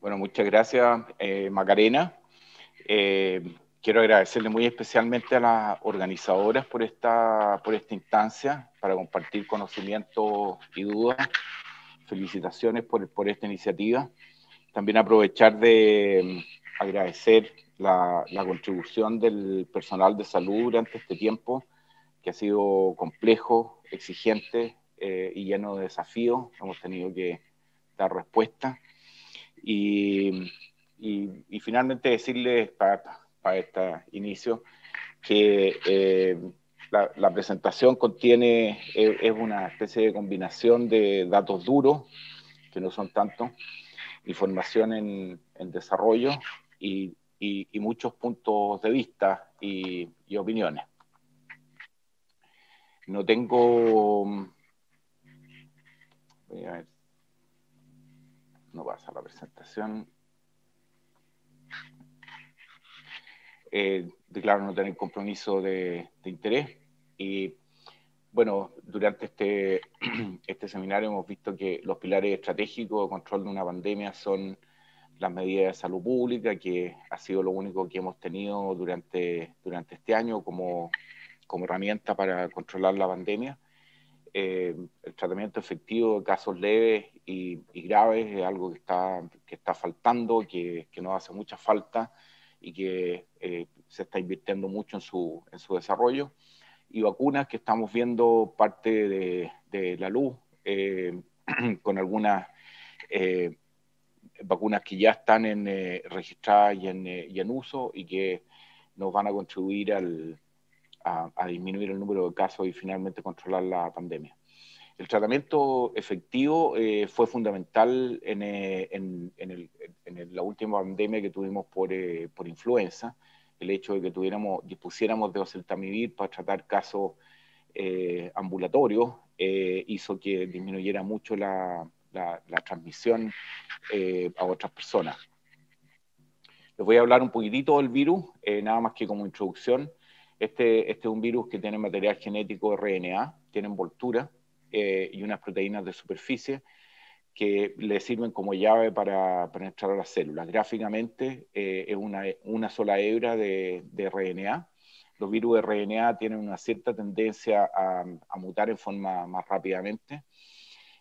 Bueno, muchas gracias, Macarena. Quiero agradecerle muy especialmente a las organizadoras por esta instancia para compartir conocimientos y dudas. Felicitaciones por esta iniciativa. También aprovechar de agradecer la contribución del personal de salud durante este tiempo, que ha sido complejo, exigente y lleno de desafíos. Hemos tenido que dar respuesta. Y finalmente decirles para este inicio que la presentación contiene, es una especie de combinación de datos duros, que no son tanto, información en desarrollo y muchos puntos de vista y opiniones. No tengo... Voy a ver. No pasa la presentación. Declaro no tener compromiso de interés. Y bueno, durante este seminario hemos visto que los pilares estratégicos de control de una pandemia son las medidas de salud pública, que ha sido lo único que hemos tenido durante este año como herramienta para controlar la pandemia. El tratamiento efectivo de casos leves y graves es algo que está faltando, que nos hace mucha falta y que se está invirtiendo mucho en su desarrollo. Y vacunas que estamos viendo parte de la luz, con algunas vacunas que ya están registradas y en uso y que nos van a contribuir a disminuir el número de casos y finalmente controlar la pandemia. El tratamiento efectivo fue fundamental en la última pandemia que tuvimos por influenza. El hecho de que dispusiéramos de oseltamivir para tratar casos ambulatorios hizo que disminuyera mucho la transmisión a otras personas. Les voy a hablar un poquitito del virus, nada más que como introducción. Este es un virus que tiene material genético RNA, tiene envoltura y unas proteínas de superficie que le sirven como llave para entrar a las células. Gráficamente es una sola hebra de RNA. Los virus de RNA tienen una cierta tendencia a mutar en forma más rápidamente.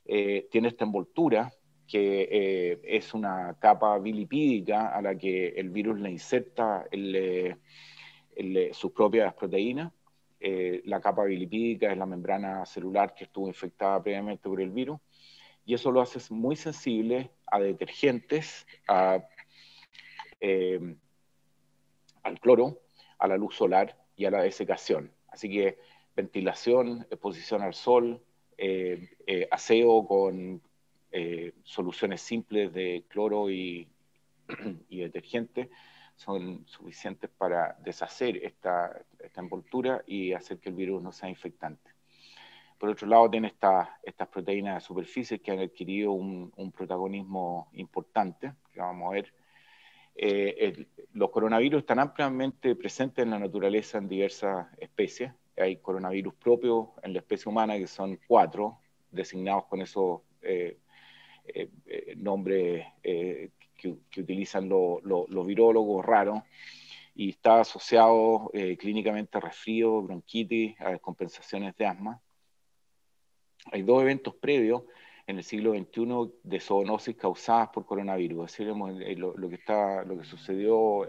Tiene esta envoltura que es una capa bilipídica a la que el virus le inserta sus propias proteínas. La capa bilipídica es la membrana celular que estuvo infectada previamente por el virus, y eso lo hace muy sensible a detergentes, al cloro, a la luz solar y a la desecación. Así que ventilación, exposición al sol, aseo con soluciones simples de cloro y detergente son suficientes para deshacer esta envoltura y hacer que el virus no sea infectante. Por otro lado, tiene estas proteínas de superficie que han adquirido un protagonismo importante, que vamos a ver. Los coronavirus están ampliamente presentes en la naturaleza en diversas especies. Hay coronavirus propios en la especie humana, que son 4, designados con esos nombres que utilizan los virólogos raros, y está asociado clínicamente a resfrío, bronquitis, a descompensaciones de asma. Hay 2 eventos previos en el siglo XXI de zoonosis causadas por coronavirus. Es decir, lo que sucedió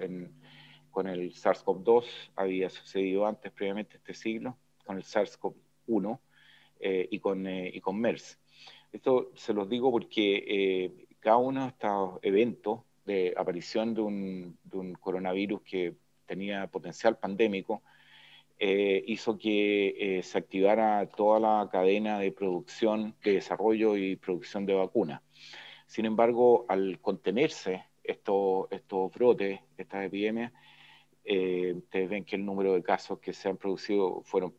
con el SARS-CoV-2 había sucedido antes, previamente este siglo, con el SARS-CoV-1 y con MERS. Esto se los digo porque cada uno de estos eventos de aparición de un coronavirus que tenía potencial pandémico hizo que se activara toda la cadena de producción, de desarrollo y producción de vacunas. Sin embargo, al contenerse estos brotes, estas epidemias, ustedes ven que el número de casos que se han producido fueron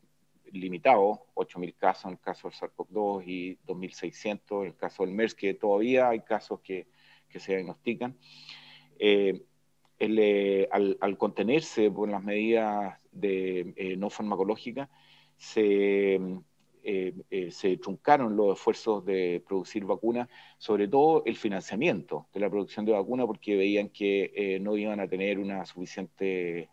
limitados, 8.000 casos en el caso del SARS-CoV-2 y 2.600 en el caso del MERS, que todavía hay casos que se diagnostican. Al contenerse por las medidas no farmacológicas, se se truncaron los esfuerzos de producir vacunas, sobre todo el financiamiento de la producción de vacunas, porque veían que no iban a tener una suficiente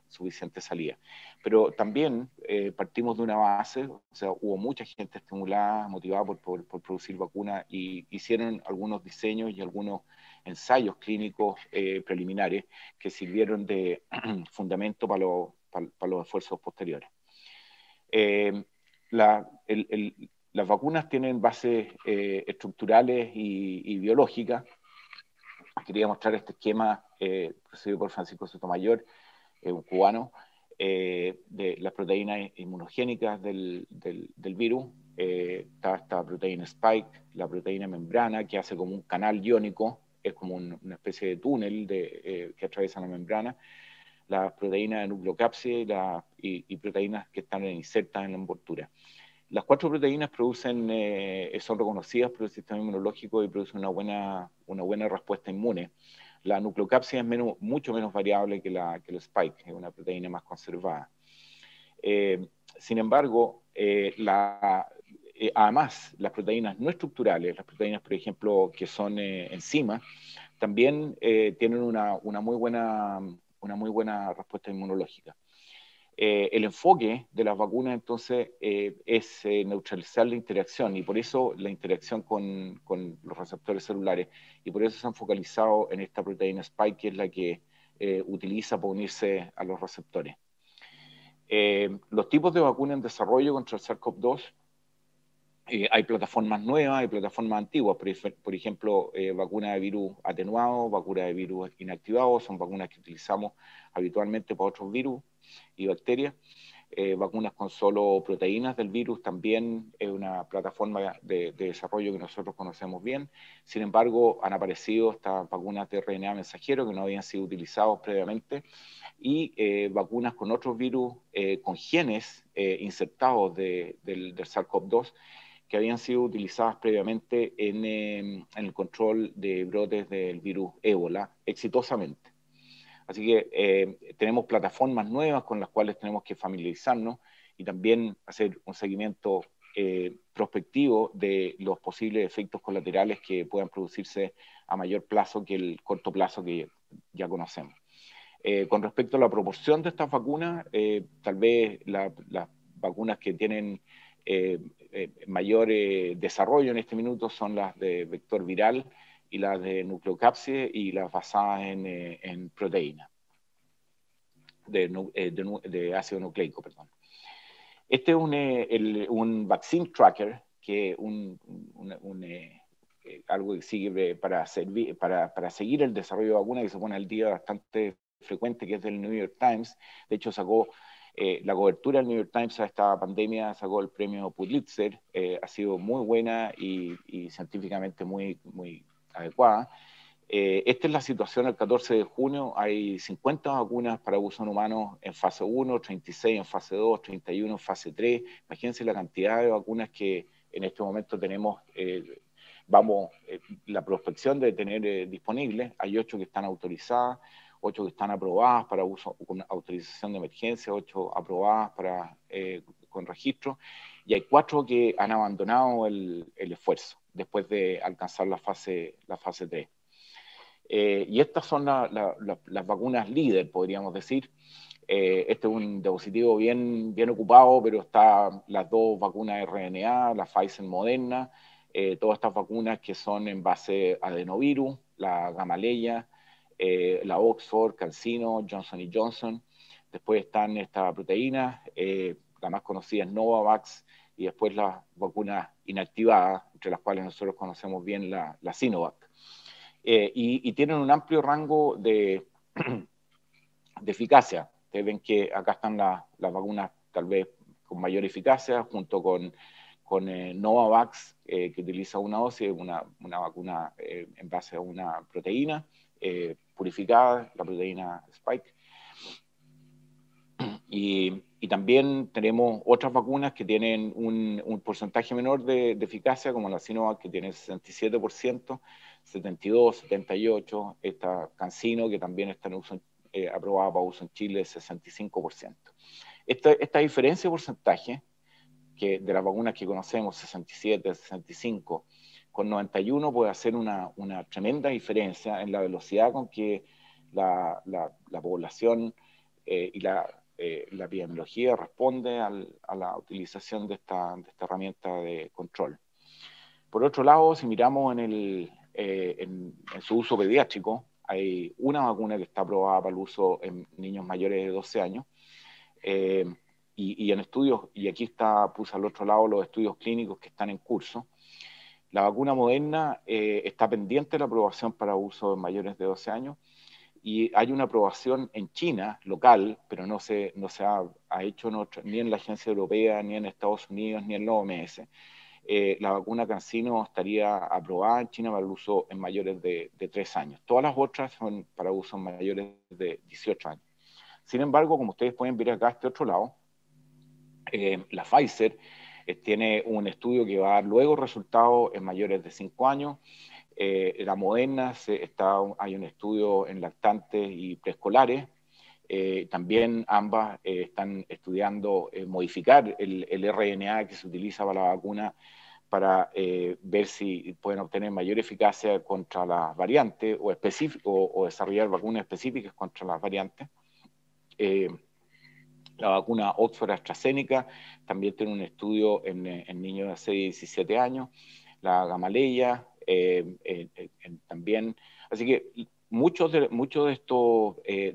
salida. Pero también partimos de una base, o sea, hubo mucha gente estimulada, motivada por producir vacunas, y hicieron algunos diseños y algunos ensayos clínicos preliminares que sirvieron de fundamento para los esfuerzos posteriores. Las vacunas tienen bases estructurales y biológicas. Quería mostrar este esquema producido por Francisco Sotomayor, un cubano, de las proteínas inmunogénicas del virus. Está esta proteína Spike, la proteína membrana, que hace como un canal iónico, es como una especie de túnel que atraviesa la membrana. Las proteínas de nucleocápside y proteínas que están insertas en la envoltura. Las 4 proteínas son reconocidas por el sistema inmunológico y producen una buena respuesta inmune. La nucleocápside es mucho menos variable que el spike, es una proteína más conservada. Sin embargo, además, las proteínas no estructurales, las proteínas, por ejemplo, que son enzimas, también tienen una muy buena respuesta inmunológica. El enfoque de las vacunas, entonces, es neutralizar la interacción, y por eso la interacción con los receptores celulares, y por eso se han focalizado en esta proteína Spike, que es la que utiliza para unirse a los receptores. Los tipos de vacunas en desarrollo contra el SARS-CoV-2, hay plataformas nuevas, hay plataformas antiguas, por ejemplo, vacuna de virus atenuado, vacuna de virus inactivado, son vacunas que utilizamos habitualmente para otros virus y bacterias. Vacunas con solo proteínas del virus también es una plataforma de desarrollo que nosotros conocemos bien. Sin embargo, han aparecido estas vacunas de RNA mensajero que no habían sido utilizados previamente, y vacunas con otros virus con genes insertados del SARS-CoV-2 que habían sido utilizadas previamente en el control de brotes del virus ébola exitosamente. Así que tenemos plataformas nuevas con las cuales tenemos que familiarizarnos y también hacer un seguimiento prospectivo de los posibles efectos colaterales que puedan producirse a mayor plazo que el corto plazo que ya conocemos. Con respecto a la proporción de estas vacunas, tal vez las vacunas que tienen mayor desarrollo en este minuto son las de vector viral y las de nucleocápside y las basadas en proteínas de ácido nucleico, perdón. Este es un vaccine tracker, que es algo que sirve para seguir el desarrollo de vacunas, que se pone al día bastante frecuente, que es del New York Times. De hecho, sacó la cobertura del New York Times a esta pandemia, sacó el premio Pulitzer, ha sido muy buena y científicamente muy adecuada. Esta es la situación el 14 de junio, hay 50 vacunas para uso en humanos en fase 1, 36 en fase 2, 31 en fase 3. Imagínense la cantidad de vacunas que en este momento tenemos, la prospección de tener disponibles. Hay 8 que están autorizadas, 8 que están aprobadas para uso con autorización de emergencia, 8 aprobadas con registro, y hay 4 que han abandonado el esfuerzo después de alcanzar la fase 3. Y estas son las vacunas líder, podríamos decir. Este es un dispositivo bien ocupado, pero están las 2 vacunas RNA, la Pfizer Moderna, todas estas vacunas que son en base adenovirus, la Gamaleya, la Oxford, CanSino, Johnson Johnson. Después están estas proteínas, la más conocida es Novavax, y después las vacunas inactivadas, entre las cuales nosotros conocemos bien la Sinovac. Y tienen un amplio rango de eficacia. Ustedes ven que acá están las vacunas tal vez con mayor eficacia, junto con Novavax, que utiliza una dosis, una vacuna en base a una proteína purificada, la proteína Spike. Y también tenemos otras vacunas que tienen un porcentaje menor de eficacia, como la Sinovac, que tiene 67%, 72, 78, esta CanSino, que también está en uso, aprobada para uso en Chile, 65%. Esta diferencia de porcentaje, de las vacunas que conocemos, 67, 65, con 91 puede hacer una tremenda diferencia en la velocidad con que la población y la epidemiología responde a la utilización de esta herramienta de control. Por otro lado, si miramos en su uso pediátrico, hay una vacuna que está aprobada para el uso en niños mayores de 12 años, y en estudios, y aquí puse al otro lado los estudios clínicos que están en curso. La vacuna Moderna está pendiente de la aprobación para uso en mayores de 12 años, y hay una aprobación en China, local, pero no se ha hecho ni en la Agencia Europea, ni en Estados Unidos, ni en la OMS. La vacuna CanSino estaría aprobada en China para el uso en mayores de 3 años. Todas las otras son para uso en mayores de 18 años. Sin embargo, como ustedes pueden ver acá a este otro lado, la Pfizer tiene un estudio que va a dar luego resultados en mayores de 5 años. La Moderna hay un estudio en lactantes y preescolares. También ambas están estudiando modificar el RNA que se utiliza para la vacuna para ver si pueden obtener mayor eficacia contra las variantes o desarrollar vacunas específicas contra las variantes. La vacuna Oxford-AstraZeneca también tiene un estudio en niños de 6 y 17 años. La Gamaleya también. Así que muchos de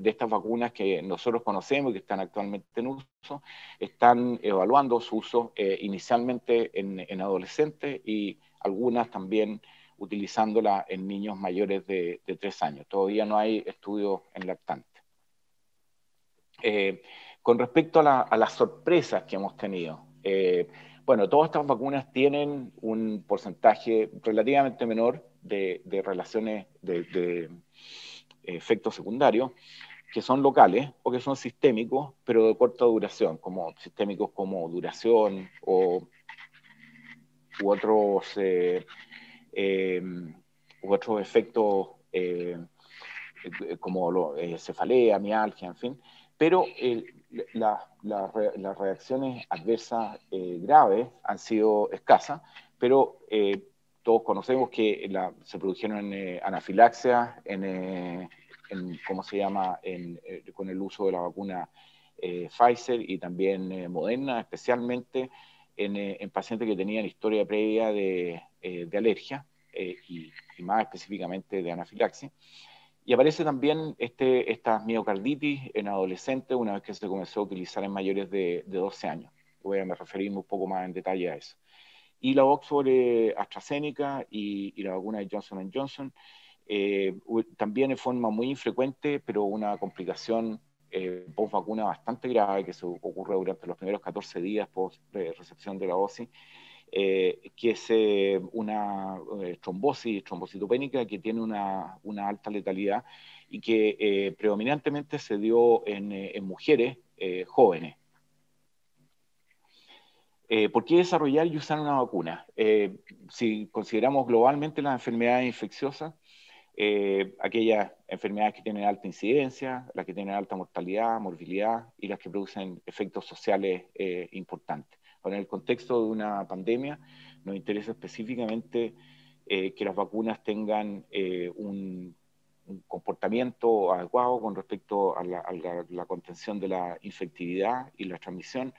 estas vacunas que nosotros conocemos y que están actualmente en uso, están evaluando su uso inicialmente en adolescentes y algunas también utilizándola en niños mayores de 3 años. Todavía no hay estudios en lactantes. Con respecto a las sorpresas que hemos tenido, bueno, todas estas vacunas tienen un porcentaje relativamente menor de relaciones de efectos secundarios que son locales o que son sistémicos, pero de corta duración, como sistémicos como duración u otros efectos como cefalea, mialgia, en fin. Pero las reacciones adversas graves han sido escasas, pero todos conocemos que se produjeron anafilaxias ¿cómo se llama?, con el uso de la vacuna Pfizer y también Moderna, especialmente en pacientes que tenían historia previa de alergia y más específicamente de anafilaxia. Y aparece también esta miocarditis en adolescentes una vez que se comenzó a utilizar en mayores de 12 años. Voy a referirme un poco más en detalle a eso. Y la Oxford AstraZeneca y la vacuna de Johnson & Johnson, también en forma muy infrecuente, pero una complicación post-vacuna bastante grave que se ocurre durante los primeros 14 días post-recepción de la dosis, que es una trombocitopénica que tiene una alta letalidad y que predominantemente se dio en mujeres jóvenes. ¿Por qué desarrollar y usar una vacuna? Si consideramos globalmente las enfermedades infecciosas, aquellas enfermedades que tienen alta incidencia, las que tienen alta mortalidad, morbilidad y las que producen efectos sociales importantes. Ahora, en el contexto de una pandemia, nos interesa específicamente que las vacunas tengan un comportamiento adecuado con respecto a la contención de la infectividad y la transmisión,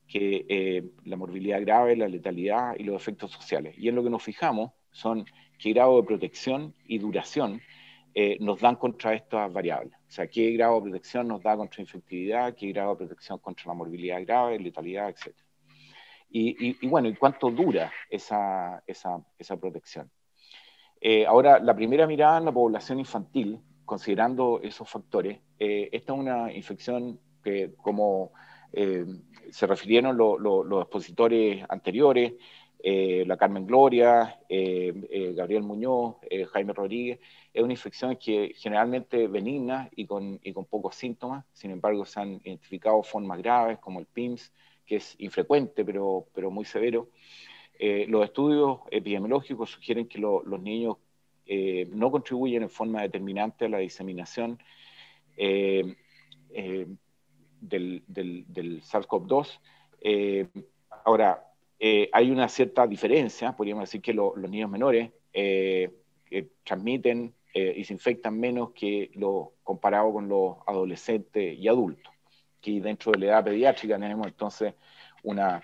que la morbilidad grave, la letalidad y los efectos sociales. Y en lo que nos fijamos son qué grado de protección y duración nos dan contra estas variables. O sea, qué grado de protección nos da contra infectividad, qué grado de protección contra la morbilidad grave, letalidad, etc. Y bueno, ¿y cuánto dura esa protección? Ahora, la primera mirada en la población infantil, considerando esos factores, esta es una infección que, como se refirieron los expositores anteriores, la Carmen Gloria, Gabriel Muñoz, Jaime Rodríguez, es una infección que generalmente benigna y con pocos síntomas. Sin embargo, se han identificado formas graves como el PIMS, que es infrecuente pero muy severo. Los estudios epidemiológicos sugieren que los niños no contribuyen en forma determinante a la diseminación del SARS-CoV-2. Ahora, hay una cierta diferencia, podríamos decir que los niños menores transmiten y se infectan menos que lo comparado con los adolescentes y adultos, que dentro de la edad pediátrica tenemos entonces una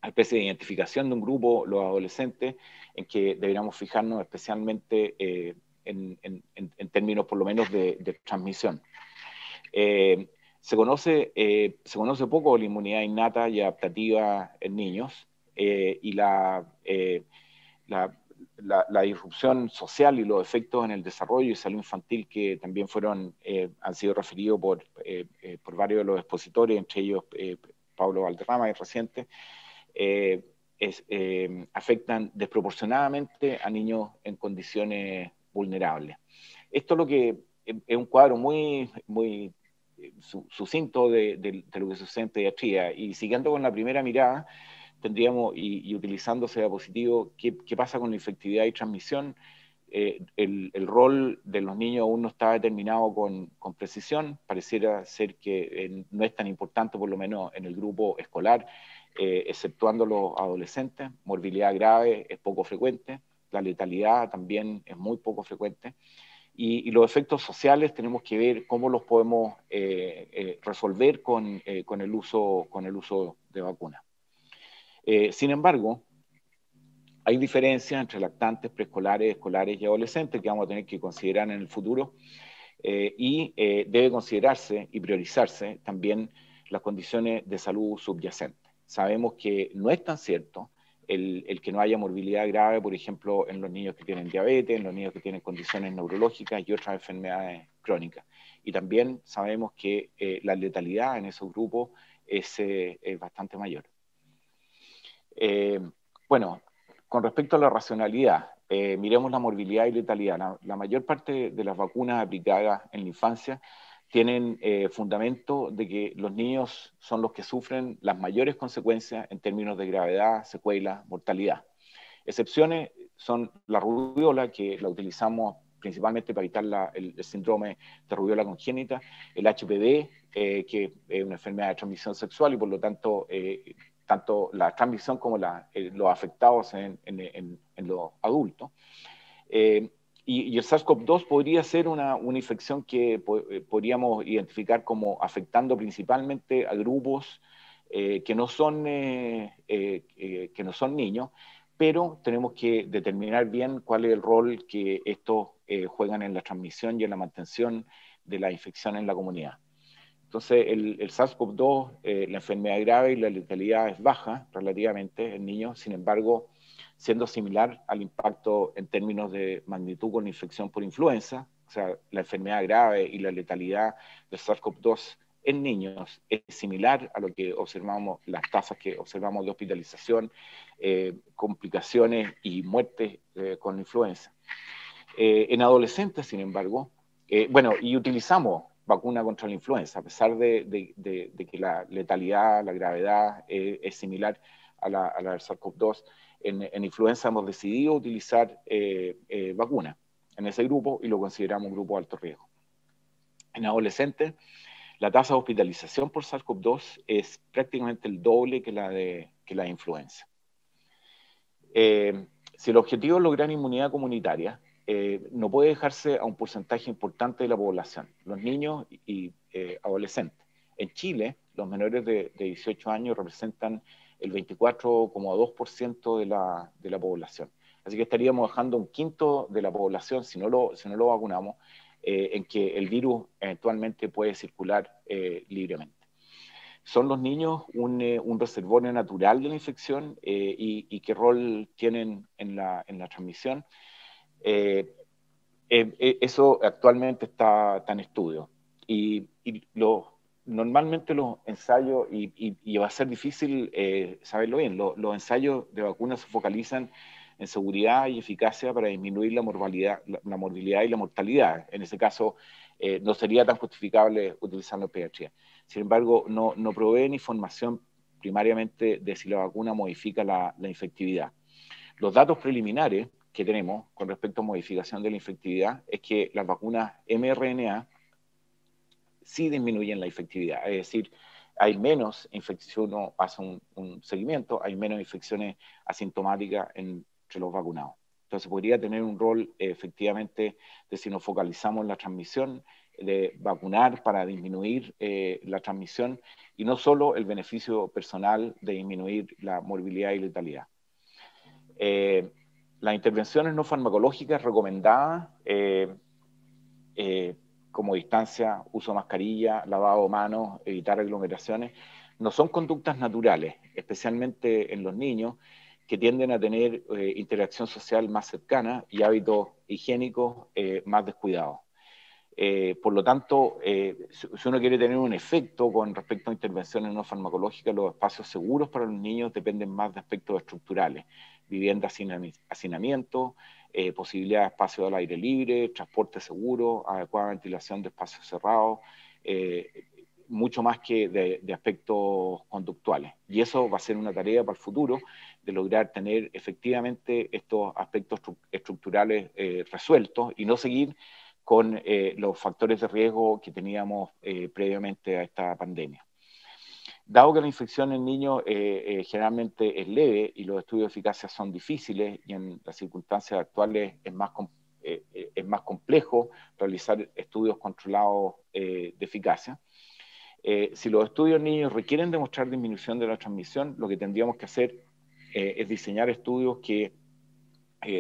especie de identificación de un grupo, los adolescentes, en que deberíamos fijarnos especialmente en términos por lo menos de transmisión. Se conoce poco la inmunidad innata y adaptativa en niños y la disrupción social y los efectos en el desarrollo y salud infantil que también han sido referidos por varios de los expositores, entre ellos Pablo Valderrama, es reciente, afectan desproporcionadamente a niños en condiciones vulnerables. Esto es lo que es un cuadro muy sucinto de lo que sucede en pediatría. Y siguiendo con la primera mirada, tendríamos, y utilizando ese diapositivo, ¿qué pasa con la infectividad y transmisión? El rol de los niños aún no está determinado con precisión, pareciera ser que no es tan importante, por lo menos en el grupo escolar, exceptuando los adolescentes. Morbilidad grave es poco frecuente, la letalidad también es muy poco frecuente, y los efectos sociales tenemos que ver cómo los podemos resolver con el uso de vacunas. Sin embargo, hay diferencias entre lactantes, preescolares, escolares y adolescentes que vamos a tener que considerar en el futuro y debe considerarse y priorizarse también las condiciones de salud subyacentes. Sabemos que no es tan cierto el que no haya morbilidad grave, por ejemplo, en los niños que tienen diabetes, en los niños que tienen condiciones neurológicas y otras enfermedades crónicas. Y también sabemos que la letalidad en esos grupos es bastante mayor. Bueno, con respecto a la racionalidad, miremos la morbilidad y letalidad. La mayor parte de las vacunas aplicadas en la infancia tienen fundamento de que los niños son los que sufren las mayores consecuencias en términos de gravedad, secuelas, mortalidad. Excepciones son la rubiola, que la utilizamos principalmente para evitar el síndrome de rubiola congénita, el HPV, que es una enfermedad de transmisión sexual y por lo tanto la transmisión como los afectados en los adultos. Y el SARS-CoV-2 podría ser una infección que podríamos identificar como afectando principalmente a grupos que no son niños, pero tenemos que determinar bien cuál es el rol que estos juegan en la transmisión y en la mantención de la infección en la comunidad. Entonces, el SARS-CoV-2, la enfermedad grave y la letalidad es baja relativamente en niños, sin embargo, siendo similar al impacto en términos de magnitud con infección por influenza, o sea, la enfermedad grave y la letalidad del SARS-CoV-2 en niños es similar a lo que observamos, las tasas que observamos de hospitalización, complicaciones y muertes con influenza. En adolescentes, sin embargo, y utilizamos vacuna contra la influenza, a pesar de que la letalidad, la gravedad es similar a la del SARS-CoV-2. En influenza hemos decidido utilizar vacuna en ese grupo y lo consideramos un grupo de alto riesgo. En adolescentes, la tasa de hospitalización por SARS-CoV-2 es prácticamente el doble que la de influenza. Si el objetivo es lograr inmunidad comunitaria, no puede dejarse a un porcentaje importante de la población, los niños y adolescentes. En Chile, los menores de 18 años representan el 24,2% de la población. Así que estaríamos dejando un quinto de la población, si no lo vacunamos, en que el virus eventualmente puede circular libremente. ¿Son los niños un reservorio natural de la infección y qué rol tienen en la transmisión? Eso actualmente está en estudio. Normalmente los ensayos, y va a ser difícil saberlo bien, los ensayos de vacunas se focalizan en seguridad y eficacia para disminuir la morbilidad y la mortalidad. En ese caso, no sería tan justificable utilizarlo en pediatría. Sin embargo, no proveen información primariamente de si la vacuna modifica la infectividad. Los datos preliminares que tenemos con respecto a modificación de la infectividad es que las vacunas mRNA sí disminuyen la infectividad, es decir, hay menos infección, uno hace un seguimiento, hay menos infecciones asintomáticas entre los vacunados. Entonces podría tener un rol efectivamente de, si nos focalizamos en la transmisión, de vacunar para disminuir la transmisión y no solo el beneficio personal de disminuir la morbilidad y letalidad. Las intervenciones no farmacológicas recomendadas, como distancia, uso de mascarilla, lavado de manos, evitar aglomeraciones, no son conductas naturales, especialmente en los niños, que tienden a tener interacción social más cercana y hábitos higiénicos más descuidados. Por lo tanto, si uno quiere tener un efecto con respecto a intervenciones no farmacológicas, los espacios seguros para los niños dependen más de aspectos estructurales, vivienda, hacinamiento, posibilidad de espacio al aire libre, transporte seguro, adecuada ventilación de espacios cerrados, mucho más que de aspectos conductuales. Y eso va a ser una tarea para el futuro, de lograr tener efectivamente estos aspectos estructurales resueltos y no seguir con los factores de riesgo que teníamos previamente a esta pandemia. Dado que la infección en niños generalmente es leve y los estudios de eficacia son difíciles y en las circunstancias actuales es más complejo realizar estudios controlados de eficacia, si los estudios en niños requieren demostrar disminución de la transmisión, lo que tendríamos que hacer es diseñar estudios que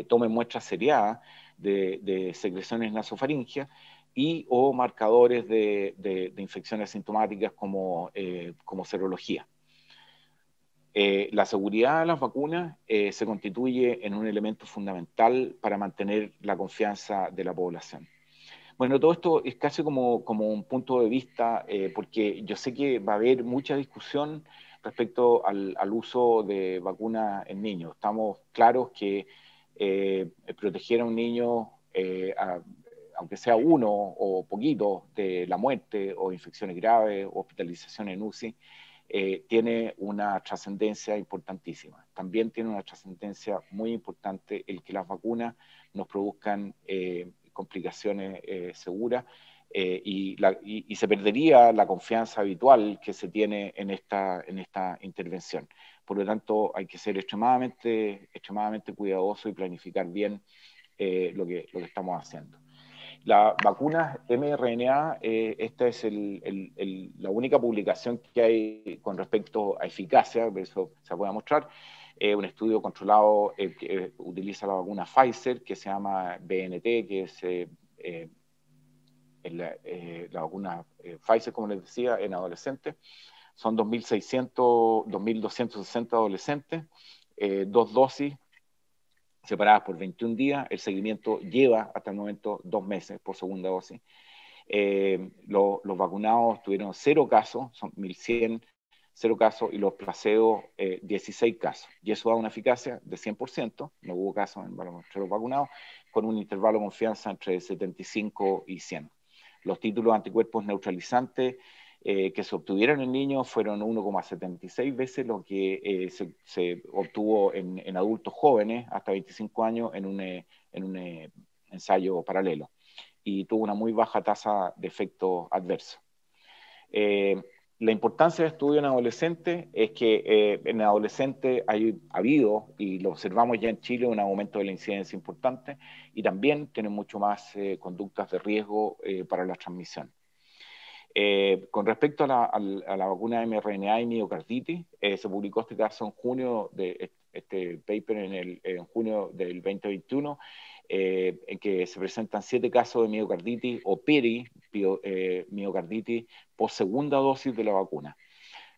tomen muestras seriadas de secreciones nasofaringeas y o marcadores de infecciones sintomáticas como serología. La seguridad de las vacunas se constituye en un elemento fundamental para mantener la confianza de la población. Bueno, todo esto es casi como un punto de vista, porque yo sé que va a haber mucha discusión respecto al uso de vacunas en niños. Estamos claros que proteger a un niño, aunque sea uno o poquito, de la muerte o infecciones graves o hospitalización en UCI, tiene una trascendencia importantísima. También tiene una trascendencia muy importante el que las vacunas nos produzcan complicaciones seguras y se perdería la confianza habitual que se tiene en esta intervención. Por lo tanto, hay que ser extremadamente cuidadoso y planificar bien lo que estamos haciendo. Las vacunas mRNA, esta es la única publicación que hay con respecto a eficacia, eso se puede mostrar. Un estudio controlado que utiliza la vacuna Pfizer, que se llama BNT, que es la vacuna Pfizer, como les decía, en adolescentes. Son 2.260 adolescentes, 2 dosis separadas por 21 días. El seguimiento lleva hasta el momento 2 meses por segunda dosis. Los vacunados tuvieron 0 casos, son 1.100, 0 casos, y los placebos 16 casos. Y eso da una eficacia de 100%, no hubo casos entre los vacunados, con un intervalo de confianza entre 75 y 100. Los títulos de anticuerpos neutralizantes que se obtuvieron en niños fueron 1,76 veces lo que se obtuvo en adultos jóvenes hasta 25 años en un ensayo paralelo, y tuvo una muy baja tasa de efectos adversos. La importancia del estudio en adolescentes es que en adolescentes ha habido, y lo observamos ya en Chile, un aumento de la incidencia importante, y también tienen mucho más conductas de riesgo para la transmisión. Con respecto a la vacuna mRNA y miocarditis, se publicó este caso en junio, este paper en junio del 2021, en que se presentan 7 casos de miocarditis o miocarditis post segunda dosis de la vacuna.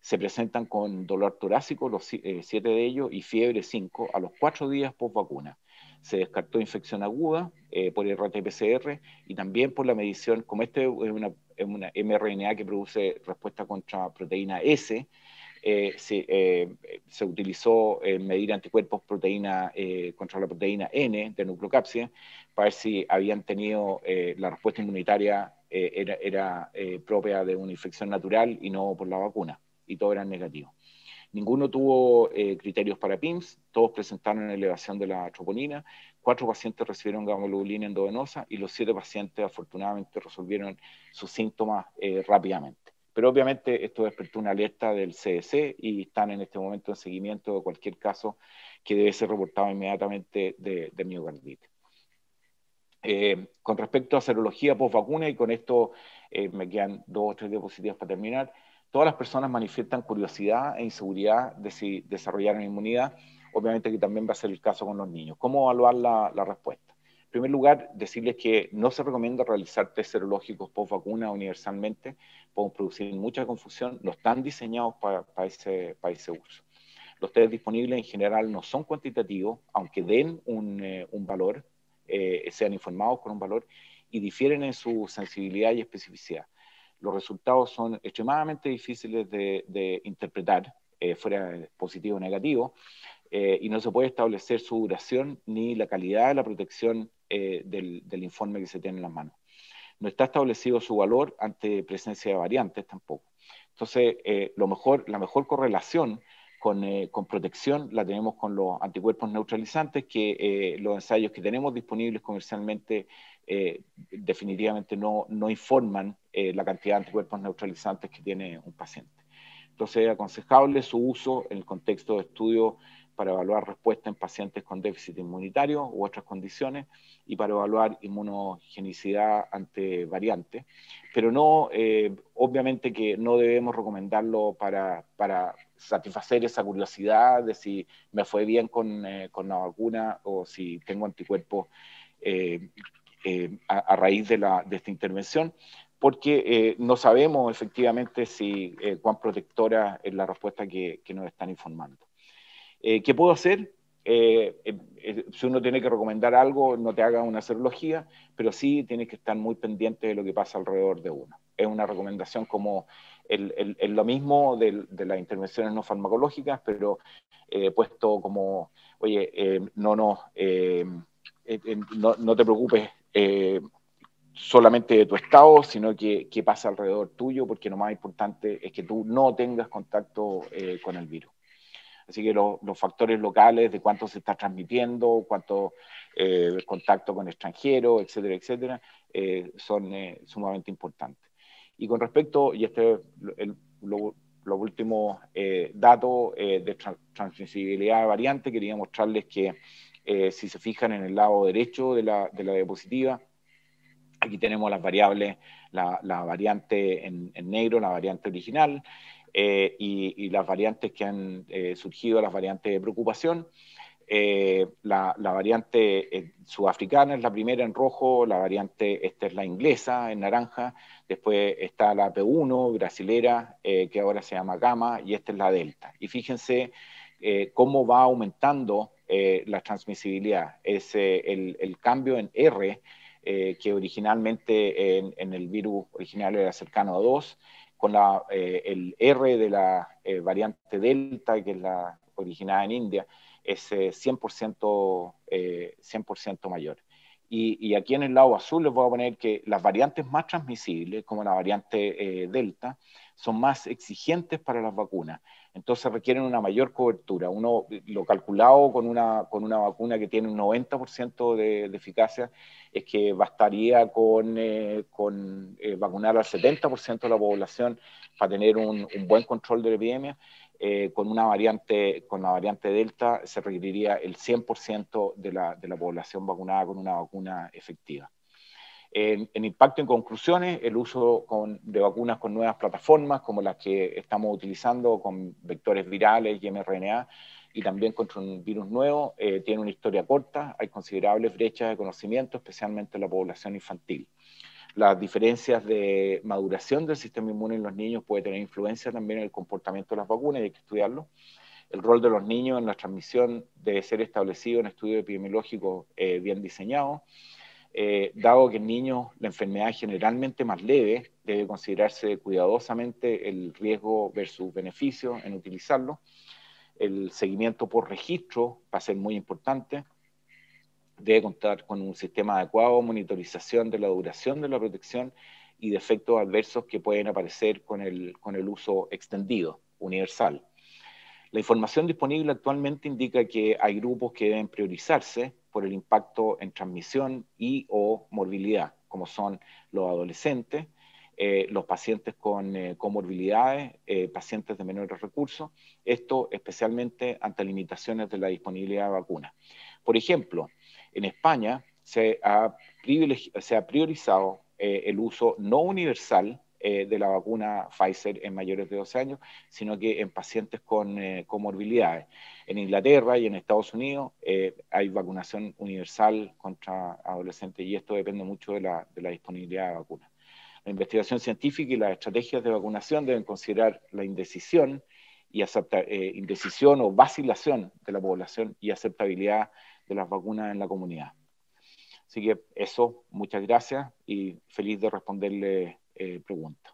Se presentan con dolor torácico, los 7 de ellos, y fiebre 5 a los 4 días post vacuna. Se descartó infección aguda por RT-PCR y también por la medición, como este es una mRNA que produce respuesta contra proteína S, se utilizó medir anticuerpos contra la proteína N de nucleocápside para ver si habían tenido la respuesta inmunitaria era propia de una infección natural y no por la vacuna, y todos eran negativos. Ninguno tuvo criterios para PIMS, todos presentaron elevación de la troponina, 4 pacientes recibieron gammaglobulinas endovenosa y los 7 pacientes afortunadamente resolvieron sus síntomas rápidamente. Pero obviamente esto despertó una alerta del CDC y están en este momento en seguimiento de cualquier caso que debe ser reportado inmediatamente de miocarditis. Con respecto a serología post-vacuna, y con esto me quedan 2 o 3 diapositivas para terminar, todas las personas manifiestan curiosidad e inseguridad de si desarrollaron inmunidad. Obviamente que también va a ser el caso con los niños. ¿Cómo evaluar la respuesta? En primer lugar, decirles que no se recomienda realizar test serológicos post-vacuna universalmente, pueden producir mucha confusión, no están diseñados para ese uso. Los test disponibles en general no son cuantitativos, aunque den un valor, sean informados con un valor, y difieren en su sensibilidad y especificidad. Los resultados son extremadamente difíciles de interpretar, fuera positivo o negativo, y no se puede establecer su duración ni la calidad de la protección del informe que se tiene en las manos. No está establecido su valor ante presencia de variantes tampoco. Entonces, la mejor correlación con protección la tenemos con los anticuerpos neutralizantes, que los ensayos que tenemos disponibles comercialmente definitivamente no informan la cantidad de anticuerpos neutralizantes que tiene un paciente. Entonces, es aconsejable su uso en el contexto de estudio para evaluar respuesta en pacientes con déficit inmunitario u otras condiciones y para evaluar inmunogenicidad ante variantes, pero no, obviamente que no debemos recomendarlo para satisfacer esa curiosidad de si me fue bien con la vacuna o si tengo anticuerpos a raíz de esta intervención, porque no sabemos efectivamente cuán protectora es la respuesta que nos están informando. ¿Qué puedo hacer? Si uno tiene que recomendar algo, no te haga una serología, pero sí tienes que estar muy pendiente de lo que pasa alrededor de uno. Es una recomendación como lo mismo de las intervenciones no farmacológicas, pero puesto como, oye, no te preocupes solamente de tu estado, sino que pasa alrededor tuyo, porque lo más importante es que tú no tengas contacto con el virus. Así que los factores locales de cuánto se está transmitiendo, cuánto contacto con extranjeros, etcétera, etcétera, son sumamente importantes. Y con respecto, y este es los últimos datos de transmisibilidad de variante, quería mostrarles que si se fijan en el lado derecho de la diapositiva, aquí tenemos las variables, la variante en negro, la variante original, y las variantes que han surgido, las variantes de preocupación. La variante sudafricana es la primera en rojo, la variante, esta es la inglesa en naranja, después está la P1 brasilera, que ahora se llama Gamma, y esta es la Delta. Y fíjense cómo va aumentando la transmisibilidad. Es el cambio en R, que originalmente en el virus original era cercano a 2, con el R de la variante Delta, que es la originada en India, es 100%, 100% mayor. Y aquí en el lado azul les voy a poner que las variantes más transmisibles, como la variante Delta, son más exigentes para las vacunas. Entonces requieren una mayor cobertura. Uno lo calculado con una vacuna que tiene un 90% de eficacia es que bastaría con vacunar al 70% de la población para tener un buen control de la epidemia. Con la variante Delta se requeriría el 100% de la población vacunada con una vacuna efectiva. En impacto, en conclusiones, el uso de vacunas con nuevas plataformas, como las que estamos utilizando con vectores virales y mRNA, y también contra un virus nuevo, tiene una historia corta, hay considerables brechas de conocimiento, especialmente en la población infantil. Las diferencias de maduración del sistema inmune en los niños puede tener influencia también en el comportamiento de las vacunas, y hay que estudiarlo. El rol de los niños en la transmisión debe ser establecido en estudios epidemiológicos bien diseñados. Dado que en niños la enfermedad es generalmente más leve, debe considerarse cuidadosamente el riesgo versus beneficio en utilizarlo. El seguimiento por registro va a ser muy importante. Debe contar con un sistema adecuado de monitorización de la duración de la protección y de efectos adversos que pueden aparecer con el uso extendido, universal. La información disponible actualmente indica que hay grupos que deben priorizarse por el impacto en transmisión y o morbilidad, como son los adolescentes, los pacientes con comorbilidades, pacientes de menores recursos, esto especialmente ante limitaciones de la disponibilidad de vacunas. Por ejemplo, en España se ha priorizado el uso no universal de la vacuna Pfizer en mayores de 12 años, sino que en pacientes con comorbilidades. En Inglaterra y en Estados Unidos hay vacunación universal contra adolescentes y esto depende mucho de la disponibilidad de vacunas. La investigación científica y las estrategias de vacunación deben considerar la indecisión o vacilación de la población y aceptabilidad de las vacunas en la comunidad. Así que eso, muchas gracias y feliz de responderle preguntas.